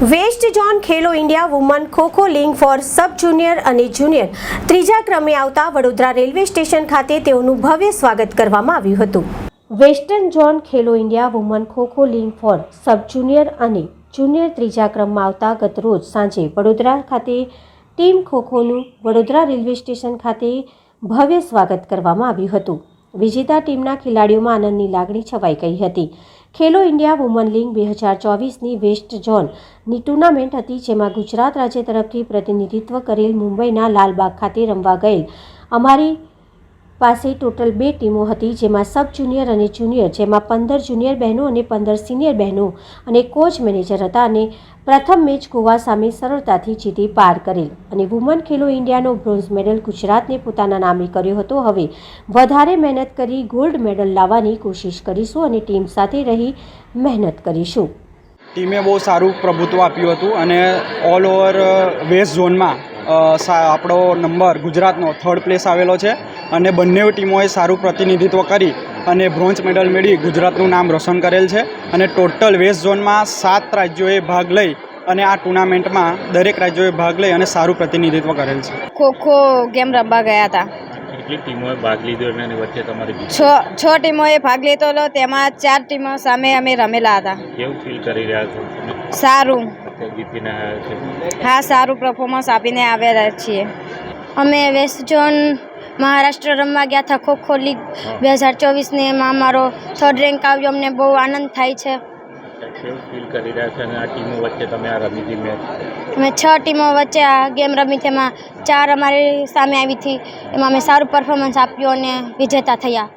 Waste zone Khelo India woman kho-kho league for sub junior અને junior ત્રીજા ક્રમે આવતા વડોદરા રેલવે સ્ટેશન ખાતે તેઓનું ભવ્ય સ્વાગત કરવામાં આવ્યું હતું। Western zone Khelo India woman kho-kho league for sub junior અને જુનિયર ત્રીજા ક્રમમાં આવતા ગત રોજ સાંજે વડોદરા ખાતે ટીમ ખો-ખોનું વડોદરા રેલવે સ્ટેશન ખાતે ભવ્ય સ્વાગત કરવામાં આવ્યું હતું। વિજેતા ટીમના ખેલાડીઓમાં આનંદની લાગણી છવાઈ ગઈ હતી। ખેલો ઇન્ડિયા વુમન લીગ 2024ની વેસ્ટ ઝોનની ટુર્નામેન્ટ હતી, જેમાં ગુજરાત રાજ્ય તરફથી પ્રતિનિધિત્વ કરેલ મુંબઈના લાલબાગ ખાતે રમવા ગયેલ અમારી પાસે ટોટલ 2 ટીમો હતી, જેમાં સબ જુનિયર અને જુનિયર, જેમાં 15 જુનિયર બહેનો અને 15 સિનિયર બહેનો અને કોચ મેનેજર હતા અને પ્રથમ મેચ ગોવા સામે સરળતાથી જીતી પાર કરેલ અને વુમન ખેલો ઇન્ડિયાનો બ્રોન્ઝ મેડલ ગુજરાતને પોતાના નામે કર્યો હતો। હવે વધારે મહેનત કરી ગોલ્ડ મેડલ લાવવાની કોશિશ કરીશું અને ટીમ સાથે રહી મહેનત કરીશું। ટીમે બહુ સારું પ્રભુત્વ આપ્યું હતું અને ઓલ ઓવર વેસ્ટ ઝોનમાં આપણો નંબર ગુજરાતનો 3rd પ્લેસ આવેલો છે અને બંને ટીમોએ સારું પ્રતિનિધિત્વ કરી અને બ્રોન્ઝ મેડલ મેળવી ગુજરાતનું નામ રોશન કરેલ છે અને ટોટલ વેસ્ટ ઝોનમાં 7 રાજ્યોએ ભાગ લઈ અને આ ટુર્નામેન્ટમાં દરેક રાજ્યોએ ભાગ લઈ અને સારું પ્રતિનિધિત્વ કરેલ છે। ખો-ખો ગેમ રમવા ગયા હતા। કેટલી ટીમોએ ભાગ લીધો અને વચ્ચે તમારી છ ટીમોએ ભાગ લીધો હતો, તેમાં 4 ટીમો સામે અમે રમેલા હતા। કેવું ફીલ કરી રહ્યા છો? સારું, જીતીને આવ્યા છે? હા, સારું પરફોર્મન્સ આપીને આવ્યા છીએ। અમે વેસ્ટ ઝોન મહારાષ્ટ્ર રમવા ગયા હતા ખો-ખો લીગ 2024ની, એમાં અમારો 3rd રેન્ક આવ્યો। અમને બહુ આનંદ થાય છે। કેવું ફીલ કરી રહ્યા છો અને આ ટીમો વચ્ચે તમે આ રમી હતી મેચ? અમે 6 ટીમો વચ્ચે આ ગેમ રમી, તેમાં 4 અમારી સામે આવી હતી, એમાં અમે સારું પરફોર્મન્સ આપ્યું અને વિજેતા થયા।